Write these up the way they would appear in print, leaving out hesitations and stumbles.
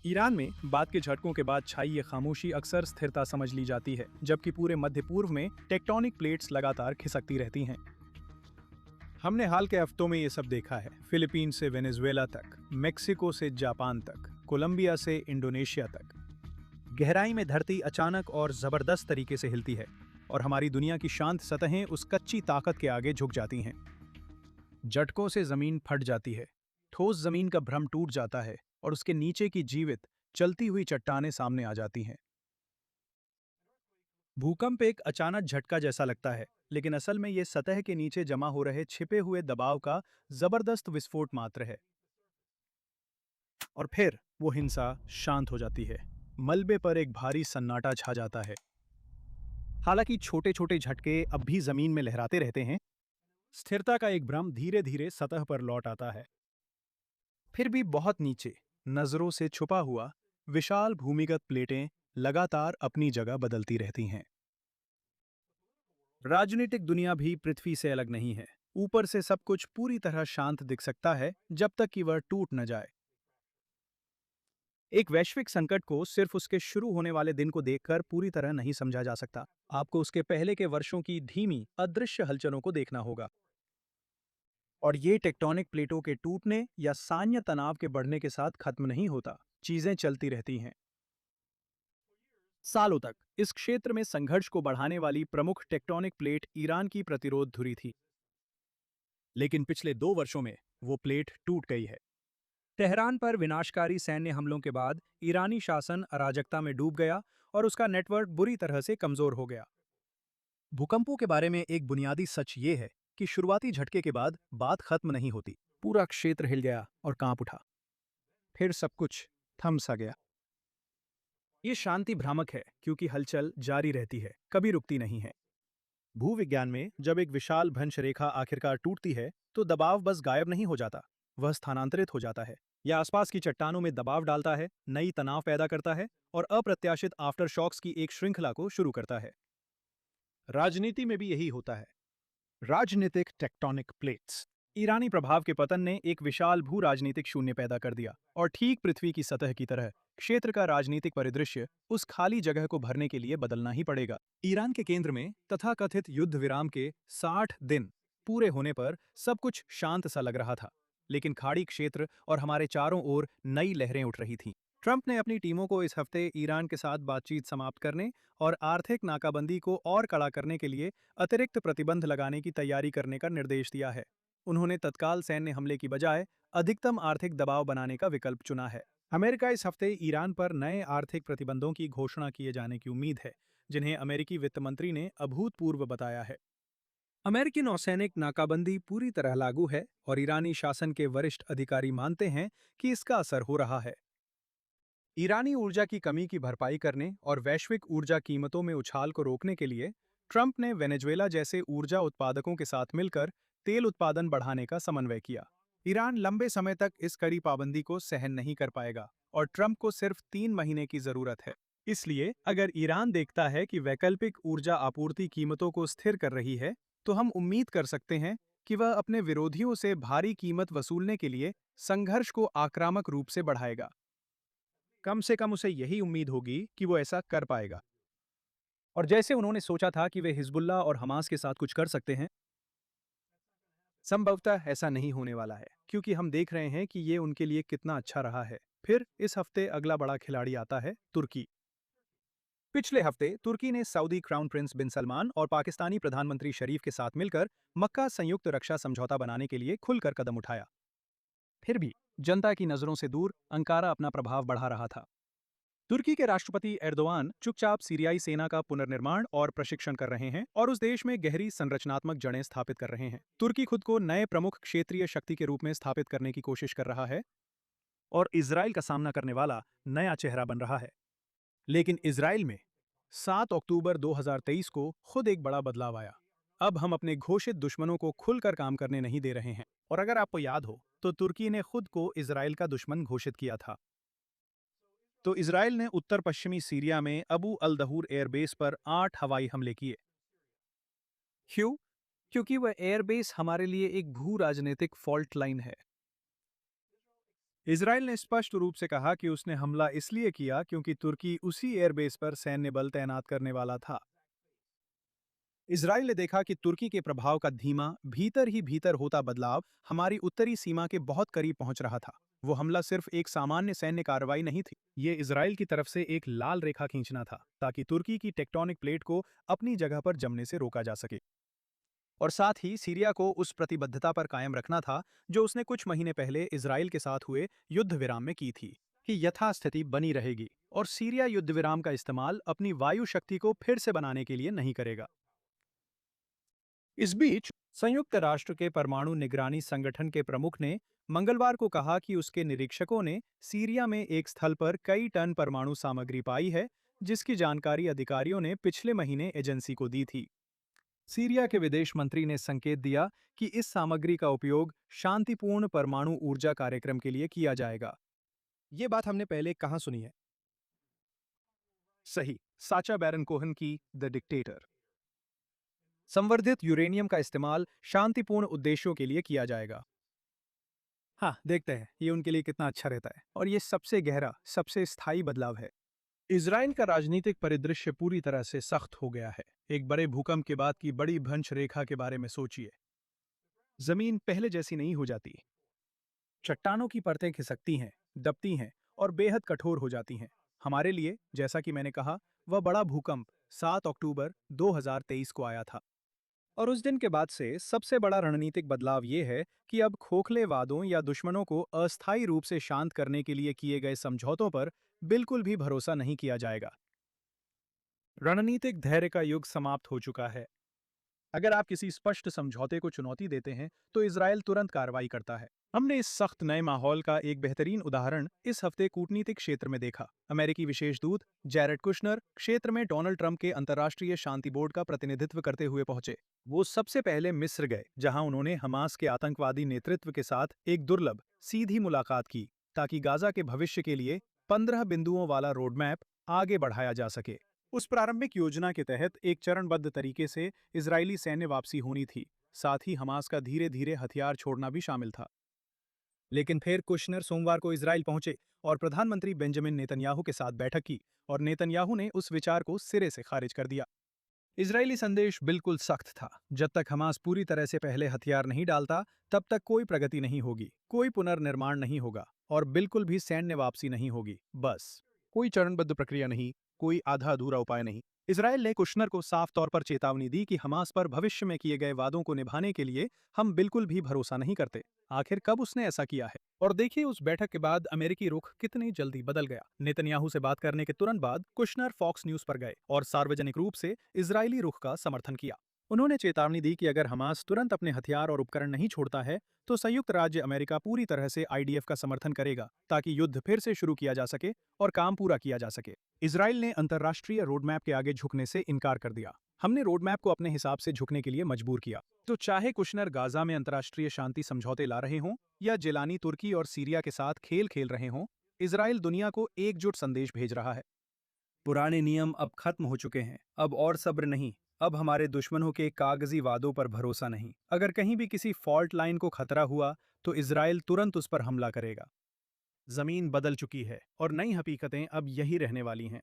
Iran में बाद के झटकों के बाद छाई ये खामोशी अक्सर स्थिरता समझ ली जाती है, जबकि पूरे मध्य पूर्व में टेक्टोनिक प्लेट्स लगातार खिसकती रहती हैं। हमने हाल के हफ्तों में ये सब देखा है। फिलीपीन से वेनेजुएला तक, मेक्सिको से जापान तक, कोलंबिया से इंडोनेशिया तक। गहराई में धरती अचानक और जबरदस्त तरीके से हिलती है और हमारी दुनिया की शांत सतहें उस कच्ची ताकत के आगे झुक जाती हैं। झटकों से जमीन फट जाती है, ठोस जमीन का भ्रम टूट जाता है और उसके नीचे की जीवित चलती हुई चट्टानें सामने आ जाती हैं। भूकंप एक अचानक झटका जैसा लगता है, लेकिन असल में ये सतह के नीचे जमा हो रहे छिपे हुए दबाव का जबरदस्त विस्फोट मात्र है। और फिर वो हिंसा शांत हो जाती है। मलबे पर एक भारी सन्नाटा छा जाता है। हालांकि छोटे छोटे झटके अब भी जमीन में लहराते रहते हैं, स्थिरता का एक भ्रम धीरे धीरे सतह पर लौट आता है। फिर भी बहुत नीचे, नजरों से छुपा हुआ, विशाल भूमिगत प्लेटें लगातार अपनी जगह बदलती रहती हैं। राजनीतिक दुनिया भी पृथ्वी से अलग नहीं है। ऊपर से सब कुछ पूरी तरह शांत दिख सकता है जब तक कि वह टूट न जाए। एक वैश्विक संकट को सिर्फ उसके शुरू होने वाले दिन को देखकर पूरी तरह नहीं समझा जा सकता। आपको उसके पहले के वर्षों की धीमी, अदृश्य हलचलों को देखना होगा। और ये टेक्टोनिक प्लेटों के टूटने या सान्य तनाव के बढ़ने के साथ खत्म नहीं होता। चीजें चलती रहती हैं। सालों तक इस क्षेत्र में संघर्ष को बढ़ाने वाली प्रमुख टेक्टोनिक प्लेट ईरान की प्रतिरोध धुरी थी। लेकिन पिछले 2 वर्षों में वो प्लेट टूट गई है। तेहरान पर विनाशकारी सैन्य हमलों के बाद ईरानी शासन अराजकता में डूब गया और उसका नेटवर्क बुरी तरह से कमजोर हो गया। भूकंपों के बारे में एक बुनियादी सच ये है कि शुरुआती झटके के बाद बात खत्म नहीं होती। पूरा क्षेत्र हिल गया और कांप उठा। फिर सब कुछ थम सा गया। ये शांति भ्रामक है क्योंकि हलचल जारी रहती है, कभी रुकती नहीं है। भूविज्ञान में जब एक विशाल भ्रंश रेखा आखिरकार टूटती है, तो दबाव बस गायब नहीं हो जाता, वह स्थानांतरित हो जाता है। यह आसपास की चट्टानों में दबाव डालता है, नई तनाव पैदा करता है और अप्रत्याशित आफ्टर शॉक्स की एक श्रृंखला को शुरू करता है। राजनीति में भी यही होता है। राजनीतिक टेक्टोनिक प्लेट्स। ईरानी प्रभाव के पतन ने एक विशाल भू राजनीतिक शून्य पैदा कर दिया और ठीक पृथ्वी की सतह की तरह क्षेत्र का राजनीतिक परिदृश्य उस खाली जगह को भरने के लिए बदलना ही पड़ेगा। ईरान के केंद्र में तथाकथित युद्ध विराम के 60 दिन पूरे होने पर सब कुछ शांत सा लग रहा था, लेकिन खाड़ी क्षेत्र और हमारे चारों ओर नई लहरें उठ रही थीं। ट्रंप ने अपनी टीमों को इस हफ्ते ईरान के साथ बातचीत समाप्त करने और आर्थिक नाकाबंदी को और कड़ा करने के लिए अतिरिक्त प्रतिबंध लगाने की तैयारी करने का निर्देश दिया है। उन्होंने तत्काल सैन्य हमले की बजाय अधिकतम आर्थिक दबाव बनाने का विकल्प चुना है। अमेरिका इस हफ्ते ईरान पर नए आर्थिक प्रतिबंधों की घोषणा किए जाने की उम्मीद है, जिन्हें अमेरिकी वित्त मंत्री ने अभूतपूर्व बताया है। अमेरिकी नौसैनिक नाकाबंदी पूरी तरह लागू है और ईरानी शासन के वरिष्ठ अधिकारी मानते हैं कि इसका असर हो रहा है। ईरानी ऊर्जा की कमी की भरपाई करने और वैश्विक ऊर्जा कीमतों में उछाल को रोकने के लिए ट्रंप ने वेनेजुएला जैसे ऊर्जा उत्पादकों के साथ मिलकर तेल उत्पादन बढ़ाने का समन्वय किया। ईरान लंबे समय तक इस कड़ी पाबंदी को सहन नहीं कर पाएगा और ट्रंप को सिर्फ 3 महीने की जरूरत है। इसलिए अगर ईरान देखता है कि वैकल्पिक ऊर्जा आपूर्ति कीमतों को स्थिर कर रही है, तो हम उम्मीद कर सकते हैं कि वह अपने विरोधियों से भारी कीमत वसूलने के लिए संघर्ष को आक्रामक रूप से बढ़ाएगा। कम से कम उसे यही उम्मीद होगी कि वो ऐसा कर पाएगा। और जैसे उन्होंने सोचा था कि वे हिजबुल्लाह और हमास के साथ कुछ कर सकते हैं, संभवतः ऐसा नहीं होने वाला है, क्योंकि हम देख रहे हैं कि ये उनके लिए कितना अच्छा रहा है। फिर इस हफ्ते अगला बड़ा खिलाड़ी आता है, तुर्की। पिछले हफ्ते तुर्की ने सऊदी क्राउन प्रिंस बिन सलमान और पाकिस्तानी प्रधानमंत्री शरीफ के साथ मिलकर मक्का संयुक्त रक्षा समझौता बनाने के लिए खुलकर कदम उठाया। फिर भी जनता की नजरों से दूर अंकारा अपना प्रभाव बढ़ा रहा था। तुर्की के राष्ट्रपति एर्दोआन चुपचाप सीरियाई सेना का पुनर्निर्माण और प्रशिक्षण कर रहे हैं और उस देश में गहरी संरचनात्मक जड़ें स्थापित कर रहे हैं। तुर्की खुद को नए प्रमुख क्षेत्रीय शक्ति के रूप में स्थापित करने की कोशिश कर रहा है और इजराइल का सामना करने वाला नया चेहरा बन रहा है। लेकिन इजराइल में 7 अक्टूबर 2023 को खुद एक बड़ा बदलाव आया। अब हम अपने घोषित दुश्मनों को खुलकर काम करने नहीं दे रहे हैं। और अगर आपको याद हो, तो तुर्की ने खुद को इजराइल का दुश्मन घोषित किया था। तो इजराइल ने उत्तर पश्चिमी सीरिया में अबू अल दहूर एयरबेस पर 8 हवाई हमले किए। क्यों? क्योंकि वह एयरबेस हमारे लिए एक भू राजनीतिक फॉल्ट लाइन है। इजराइल ने स्पष्ट रूप से कहा कि उसने हमला इसलिए किया क्योंकि तुर्की उसी एयरबेस पर सैन्य बल तैनात करने वाला था। इजराइल ने देखा कि तुर्की के प्रभाव का धीमा भीतर ही भीतर होता बदलाव हमारी उत्तरी सीमा के बहुत करीब पहुंच रहा था। वो हमला सिर्फ एक सामान्य सैन्य कार्रवाई नहीं थी, ये इजराइल की तरफ से एक लाल रेखा खींचना था ताकि तुर्की की टेक्टोनिक प्लेट को अपनी जगह पर जमने से रोका जा सके। और साथ ही सीरिया को उस प्रतिबद्धता पर कायम रखना था जो उसने कुछ महीने पहले इजराइल के साथ हुए युद्ध विराम में की थी, कि यथास्थिति बनी रहेगी और सीरिया युद्ध विराम का इस्तेमाल अपनी वायु शक्ति को फिर से बनाने के लिए नहीं करेगा। इस बीच संयुक्त राष्ट्र के परमाणु निगरानी संगठन के प्रमुख ने मंगलवार को कहा कि उसके निरीक्षकों ने सीरिया में एक स्थल पर कई टन परमाणु सामग्री पाई है, जिसकी जानकारी अधिकारियों ने पिछले महीने एजेंसी को दी थी। सीरिया के विदेश मंत्री ने संकेत दिया कि इस सामग्री का उपयोग शांतिपूर्ण परमाणु ऊर्जा कार्यक्रम के लिए किया जाएगा। ये बात हमने पहले कहाँ सुनी है? सही, साचा बैरन कोहन की द डिक्टेटर। संवर्धित यूरेनियम का इस्तेमाल शांतिपूर्ण उद्देश्यों के लिए किया जाएगा। हाँ, देखते हैं ये उनके लिए कितना अच्छा रहता है, और ये सबसे गहरा, सबसे स्थायी बदलाव है। इजराइल का राजनीतिक परिदृश्य पूरी तरह से सख्त हो गया है। एक बड़े भूकंप के बाद की बड़ी भंश रेखा के बारे में सोचिए। जमीन पहले जैसी नहीं हो जाती, चट्टानों की परतें खिसकती हैं, दबती हैं और बेहद कठोर हो जाती हैं। हमारे लिए, जैसा कि मैंने कहा, वह बड़ा भूकंप 7 अक्टूबर 2023 को आया था। और उस दिन के बाद से सबसे बड़ा रणनीतिक बदलाव ये है कि अब खोखले वादों या दुश्मनों को अस्थायी रूप से शांत करने के लिए किए गए समझौतों पर बिल्कुल भी भरोसा नहीं किया जाएगा। रणनीतिक धैर्य का युग समाप्त हो चुका है। अगर आप किसी स्पष्ट समझौते को चुनौती देते हैं तो इजराइल तुरंत कार्रवाई करता है। हमने इस सख्त नए माहौल का एक बेहतरीन उदाहरण इस हफ्ते कूटनीतिक क्षेत्र में देखा। अमेरिकी विशेष दूत जैरेड कुशनर क्षेत्र में डोनाल्ड ट्रंप के अंतर्राष्ट्रीय शांति बोर्ड का प्रतिनिधित्व करते हुए पहुंचे। वो सबसे पहले मिस्र गए, जहां उन्होंने हमास के आतंकवादी नेतृत्व के साथ एक दुर्लभ सीधी मुलाकात की ताकि गाजा के भविष्य के लिए 15 बिंदुओं वाला रोडमैप आगे बढ़ाया जा सके। उस प्रारंभिक योजना के तहत एक चरणबद्ध तरीके से इजरायली सैन्य वापसी होनी थी, साथ ही हमास का धीरे धीरे हथियार छोड़ना भी शामिल था। लेकिन फिर कुशनर सोमवार को इजराइल पहुंचे और प्रधानमंत्री बेंजामिन नेतन्याहू के साथ बैठक की, और नेतन्याहू ने उस विचार को सिरे से खारिज कर दिया। इजरायली संदेश बिल्कुल सख्त था। जब तक हमास पूरी तरह से पहले हथियार नहीं डालता, तब तक कोई प्रगति नहीं होगी, कोई पुनर्निर्माण नहीं होगा और बिल्कुल भी सैन्य वापसी नहीं होगी। बस कोई चरणबद्ध प्रक्रिया नहीं, कोई आधा अधूरा उपाय नहीं। इजराइल ने कुशनर को साफ तौर पर चेतावनी दी कि हमास पर भविष्य में किए गए वादों को निभाने के लिए हम बिल्कुल भी भरोसा नहीं करते। आखिर कब उसने ऐसा किया है? और देखिए उस बैठक के बाद अमेरिकी रुख कितनी जल्दी बदल गया। नेतन्याहू से बात करने के तुरंत बाद कुशनर फॉक्स न्यूज पर गए और सार्वजनिक रूप से इजरायली रुख का समर्थन किया। उन्होंने चेतावनी दी कि अगर हमास तुरंत अपने हथियार और उपकरण नहीं छोड़ता है तो संयुक्त राज्य अमेरिका पूरी तरह से आईडीएफ का समर्थन करेगा ताकि युद्ध फिर से शुरू किया जा सके और काम पूरा किया जा सके। इजराइल ने अंतर्राष्ट्रीय रोडमैप के आगे झुकने से इनकार कर दिया। हमने रोडमैप को अपने हिसाब से झुकने के लिए मजबूर किया। तो चाहे कुशनर गाजा में अंतर्राष्ट्रीय शांति समझौते ला रहे हों या जिलानी तुर्की और सीरिया के साथ खेल खेल रहे हों, इजराइल दुनिया को एकजुट संदेश भेज रहा है। पुराने नियम अब खत्म हो चुके हैं। अब और सब्र नहीं, अब हमारे दुश्मनों के कागजी वादों पर भरोसा नहीं। अगर कहीं भी किसी फॉल्ट लाइन को खतरा हुआ तो इजराइल तुरंत उस पर हमला करेगा। जमीन बदल चुकी है और नई हकीकतें अब यही रहने वाली हैं।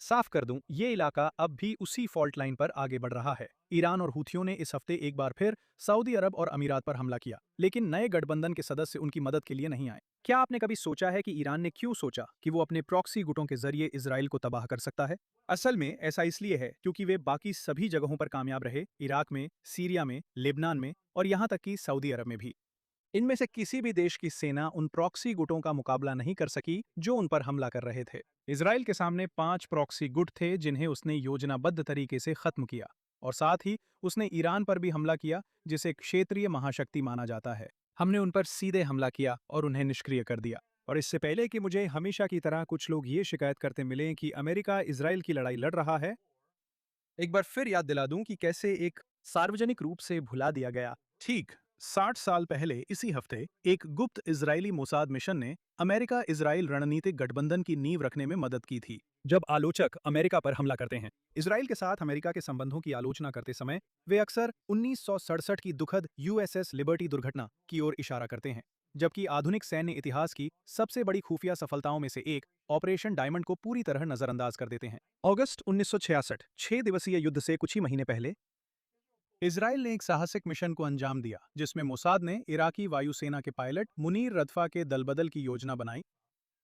साफ कर दूं, ये इलाका अब भी उसी फॉल्ट लाइन पर आगे बढ़ रहा है। ईरान और हूथियों ने इस हफ्ते एक बार फिर सऊदी अरब और अमीरात पर हमला किया, लेकिन नए गठबंधन के सदस्य उनकी मदद के लिए नहीं आए। क्या आपने कभी सोचा है कि ईरान ने क्यों सोचा कि वो अपने प्रॉक्सी गुटों के जरिए इजराइल को तबाह कर सकता है? असल में ऐसा इसलिए है क्योंकि वे बाकी सभी जगहों पर कामयाब रहे, इराक में, सीरिया में, लेबनान में और यहाँ तक कि सऊदी अरब में भी। इनमें से किसी भी देश की सेना उन प्रॉक्सी गुटों का मुकाबला नहीं कर सकी जो उन पर हमला कर रहे थे। इजराइल के सामने 5 प्रॉक्सी गुट थे जिन्हें उसने योजनाबद्ध तरीके से खत्म किया, और साथ ही उसने ईरान पर भी हमला किया, जिसे क्षेत्रीय महाशक्ति माना जाता है। हमने उन पर सीधे हमला किया और उन्हें निष्क्रिय कर दिया। और इससे पहले कि मुझे हमेशा की तरह कुछ लोग ये शिकायत करते मिले कि अमेरिका इजराइल की लड़ाई लड़ रहा है, एक बार फिर याद दिला दूं कि कैसे एक सार्वजनिक रूप से भुला दिया गया। ठीक 60 साल पहले इसी हफ्ते एक गुप्त इजरायली मोसाद मिशन ने अमेरिका इजराइल रणनीतिक गठबंधन की नींव रखने में मदद की थी। जब आलोचक अमेरिका पर हमला करते हैं, इजराइल के साथ अमेरिका के संबंधों की आलोचना करते समय वे अक्सर 1967 की दुखद यूएसएस लिबर्टी दुर्घटना की ओर इशारा करते हैं। जबकि आधुनिक सैन्य इतिहास की सबसे बड़ी खुफिया सफलताओं में से एक ऑपरेशन डायमंड को पूरी तरह नजरअंदाज कर देते हैं। अगस्त 1966, 6 दिवसीय युद्ध से कुछ ही महीने पहले इजराइल ने एक साहसिक मिशन को अंजाम दिया, जिसमें मोसाद ने इराकी वायुसेना के पायलट मुनीर रदफा के दलबदल की योजना बनाई,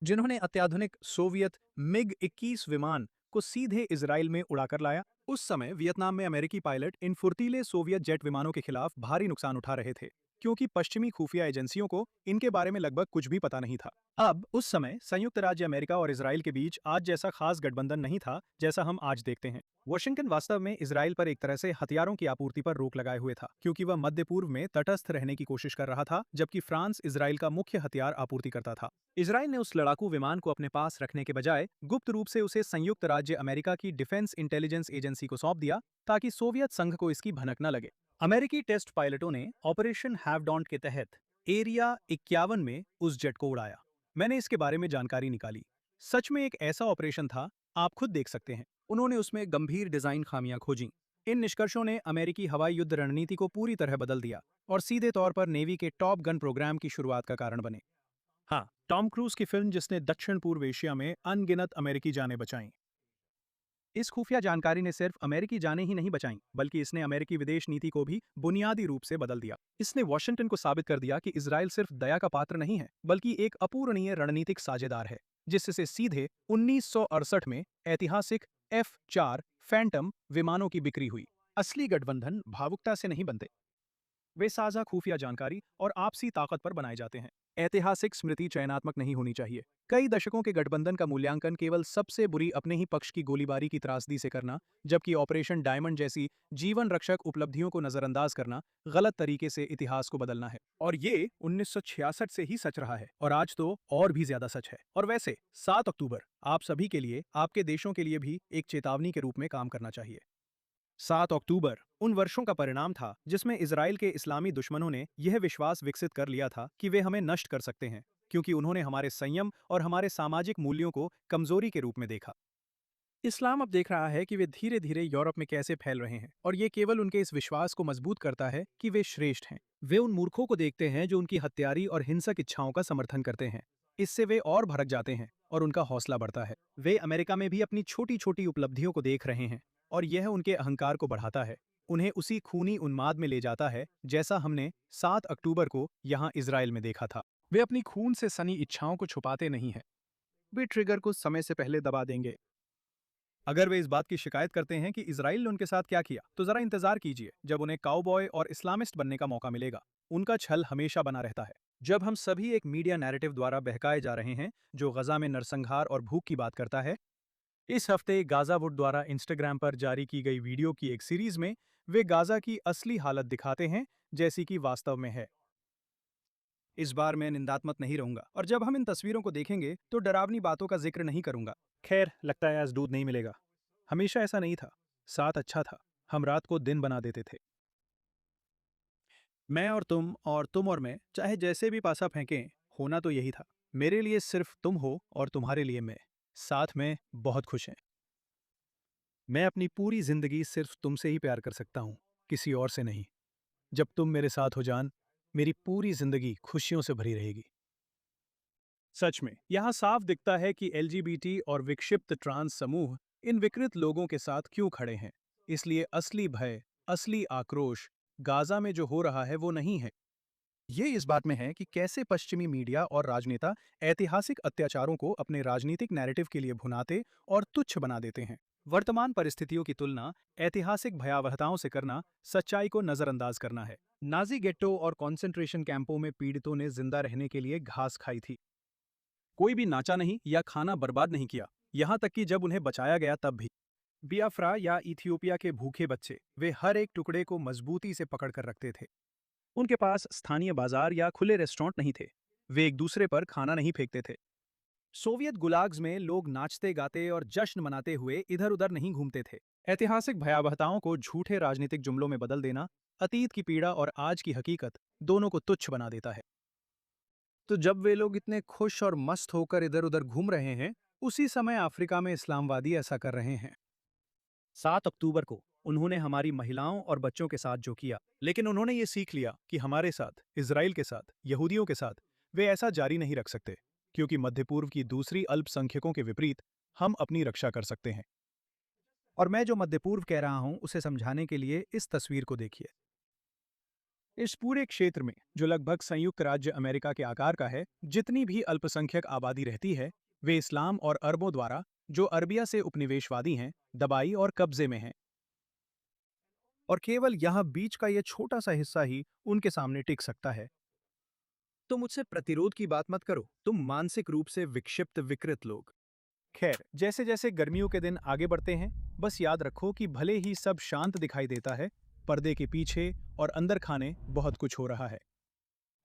जिन्होंने अत्याधुनिक सोवियत मिग-21 विमान को सीधे इजराइल में उड़ाकर लाया। उस समय वियतनाम में अमेरिकी पायलट इन फुर्तीले सोवियत जेट विमानों के खिलाफ भारी नुकसान उठा रहे थे, क्योंकि पश्चिमी खुफिया एजेंसियों को इनके बारे में लगभग कुछ भी पता नहीं था। अब उस समय संयुक्त राज्य अमेरिका और इजराइल के बीच आज जैसा खास गठबंधन नहीं था जैसा हम आज देखते हैं। वाशिंगटन वास्तव में इजराइल पर एक तरह से हथियारों की आपूर्ति पर रोक लगाए हुए था, क्योंकि वह मध्य पूर्व में तटस्थ रहने की कोशिश कर रहा था, जबकि फ्रांस इजराइल का मुख्य हथियार आपूर्ति करता था। इजराइल ने उस लड़ाकू विमान को अपने पास रखने के बजाय गुप्त रूप से उसे संयुक्त राज्य अमेरिका की डिफेंस इंटेलिजेंस एजेंसी को सौंप दिया, ताकि सोवियत संघ को इसकी भनक न लगे। अमेरिकी टेस्ट पायलटों ने ऑपरेशन हैव डॉन्ट के तहत एरिया 51 में उस जेट को उड़ाया। मैंने इसके बारे में जानकारी निकाली। सच में एक ऐसा ऑपरेशन था, आप खुद देख सकते हैं। उन्होंने उसमें गंभीर डिजाइन खामियां खोजीं। इन निष्कर्षों ने अमेरिकी हवाई युद्ध रणनीति को पूरी तरह बदल दिया और सीधे तौर पर नेवी के टॉप गन प्रोग्राम की शुरुआत का कारण बने। हाँ, टॉम क्रूज की फिल्म जिसने दक्षिण पूर्व एशिया में अनगिनत अमेरिकी जानें बचाईं। इस खुफिया जानकारी ने सिर्फ अमेरिकी जानें ही नहीं बचाईं, बल्कि इसने अमेरिकी विदेश नीति को भी बुनियादी रूप से बदल दिया। इसने वॉशिंगटन को साबित कर दिया कि इजराइल सिर्फ दया का पात्र नहीं है, बल्कि एक अपूरणीय रणनीतिक साझेदार है, जिससे सीधे 1968 में ऐतिहासिक F-4 फैंटम विमानों की बिक्री हुई। असली गठबंधन भावुकता से नहीं बनते, वे साझा खुफिया जानकारी और आपसी ताकत पर बनाए जाते हैं। ऐतिहासिक स्मृति चयनात्मक नहीं होनी चाहिए। कई दशकों के गठबंधन का मूल्यांकन केवल सबसे बुरी अपने ही पक्ष की गोलीबारी की त्रासदी से करना, जबकि ऑपरेशन डायमंड जैसी जीवन रक्षक उपलब्धियों को नजरअंदाज करना गलत तरीके से इतिहास को बदलना है। और ये 1966 से ही सच रहा है, और आज तो और भी ज्यादा सच है। और वैसे 7 अक्टूबर आप सभी के लिए, आपके देशों के लिए भी एक चेतावनी के रूप में काम करना चाहिए। 7 अक्टूबर उन वर्षों का परिणाम था जिसमें इजराइल के इस्लामी दुश्मनों ने यह विश्वास विकसित कर लिया था कि वे हमें नष्ट कर सकते हैं, क्योंकि उन्होंने हमारे संयम और हमारे सामाजिक मूल्यों को कमजोरी के रूप में देखा। इस्लाम अब देख रहा है कि वे धीरे धीरे यूरोप में कैसे फैल रहे हैं, और ये केवल उनके इस विश्वास को मजबूत करता है कि वे श्रेष्ठ हैं। वे उन मूर्खों को देखते हैं जो उनकी हत्यारी और हिंसक इच्छाओं का समर्थन करते हैं। इससे वे और भड़क जाते हैं और उनका हौसला बढ़ता है। वे अमेरिका में भी अपनी छोटी छोटी उपलब्धियों को देख रहे हैं, और यह उनके अहंकार को बढ़ाता है, उन्हें उसी खूनी उन्माद में ले जाता है जैसा हमने 7 अक्टूबर को यहाँ इजराइल में देखा था। वे अपनी खून से सनी इच्छाओं को छुपाते नहीं हैं, वे ट्रिगर को समय से पहले दबा देंगे। अगर वे इस बात की शिकायत करते हैं कि इजराइल ने उनके साथ क्या किया, तो जरा इंतजार कीजिए जब उन्हें काउबॉय और इस्लामिस्ट बनने का मौका मिलेगा। उनका छल हमेशा बना रहता है। जब हम सभी एक मीडिया नैरेटिव द्वारा बहकाए जा रहे हैं जो गजा में नरसंहार और भूख की बात करता है। इस हफ्ते गाजा वुड द्वारा इंस्टाग्राम पर जारी की गई वीडियो की एक सीरीज में वे गाजा की असली हालत दिखाते हैं, जैसी कि वास्तव में है। इस बार मैं निंदात्मक नहीं रहूंगा, और जब हम इन तस्वीरों को देखेंगे तो डरावनी बातों का जिक्र नहीं करूंगा। खैर, लगता है आज दूध नहीं मिलेगा। हमेशा ऐसा नहीं था। साथ अच्छा था, हम रात को दिन बना देते थे। मैं और तुम और मैं, चाहे जैसे भी पासा फेंकें, होना तो यही था। मेरे लिए सिर्फ तुम हो और तुम्हारे लिए मैं। साथ में बहुत खुश हैं। मैं अपनी पूरी जिंदगी सिर्फ तुमसे ही प्यार कर सकता हूं, किसी और से नहीं। जब तुम मेरे साथ हो जान, मेरी पूरी जिंदगी खुशियों से भरी रहेगी। सच में यहाँ साफ दिखता है कि एलजीबीटी और विक्षिप्त ट्रांस समूह इन विकृत लोगों के साथ क्यों खड़े हैं। इसलिए असली भय, असली आक्रोश गाजा में जो हो रहा है वो नहीं है। ये इस बात में है कि कैसे पश्चिमी मीडिया और राजनेता ऐतिहासिक अत्याचारों को अपने राजनीतिक नैरेटिव के लिए भुनाते और तुच्छ बना देते हैं। वर्तमान परिस्थितियों की तुलना ऐतिहासिक भयावहताओं से करना सच्चाई को नजरअंदाज करना है। नाजी गेट्टो और कॉन्सेंट्रेशन कैंपों में पीड़ितों ने जिंदा रहने के लिए घास खाई थी। कोई भी नाचा नहीं या खाना बर्बाद नहीं किया, यहाँ तक कि जब उन्हें बचाया गया तब भी। बियाफ्रा या इथियोपिया के भूखे बच्चे, वे हर एक टुकड़े को मजबूती से पकड़ कर रखते थे। उनके पास स्थानीय बाजार या खुले रेस्टोरेंट नहीं थे। वे एक दूसरे पर खाना नहीं फेंकते थे। सोवियत गुलाग्स में लोग नाचते गाते और जश्न मनाते हुए इधर उधर नहीं घूमते थे। ऐतिहासिक भयावहताओं को झूठे राजनीतिक जुमलों में बदल देना अतीत की पीड़ा और आज की हकीकत दोनों को तुच्छ बना देता है। तो जब वे लोग इतने खुश और मस्त होकर इधर उधर घूम रहे हैं, उसी समय अफ्रीका में इस्लामवादी ऐसा कर रहे हैं। 7 अक्टूबर को उन्होंने हमारी महिलाओं और बच्चों के साथ जो किया, लेकिन उन्होंने ये सीख लिया कि हमारे साथ, इजराइल के साथ, यहूदियों के साथ वे ऐसा जारी नहीं रख सकते, क्योंकि मध्य पूर्व की दूसरी अल्पसंख्यकों के विपरीत हम अपनी रक्षा कर सकते हैं। और मैं जो मध्य पूर्व कह रहा हूं उसे समझाने के लिए इस तस्वीर को देखिए। इस पूरे क्षेत्र में, जो लगभग संयुक्त राज्य अमेरिका के आकार का है, जितनी भी अल्पसंख्यक आबादी रहती है, वे इस्लाम और अरबों द्वारा, जो अरबिया से उपनिवेशवादी हैं, दबाई और कब्जे में हैं। और केवल यहाँ बीच का ये छोटा सा हिस्सा ही उनके सामने टिक सकता है। तो मुझसे प्रतिरोध की बात मत करो, तुम मानसिक रूप से विक्षिप्त विकृत लोग। खैर, जैसे जैसे गर्मियों के दिन आगे बढ़ते हैं, बस याद रखो कि भले ही सब शांत दिखाई देता है, पर्दे के पीछे और अंदर खाने बहुत कुछ हो रहा है।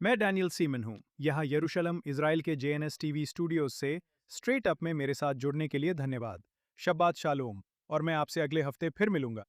मैं डैनियल सीमन हूँ, यहाँ यरूशलेम, इज़राइल के JNS टीवी स्टूडियोज से। स्ट्रेट अप में मेरे साथ जुड़ने के लिए धन्यवाद। शब्बात शालोम, और मैं आपसे अगले हफ्ते फिर मिलूंगा।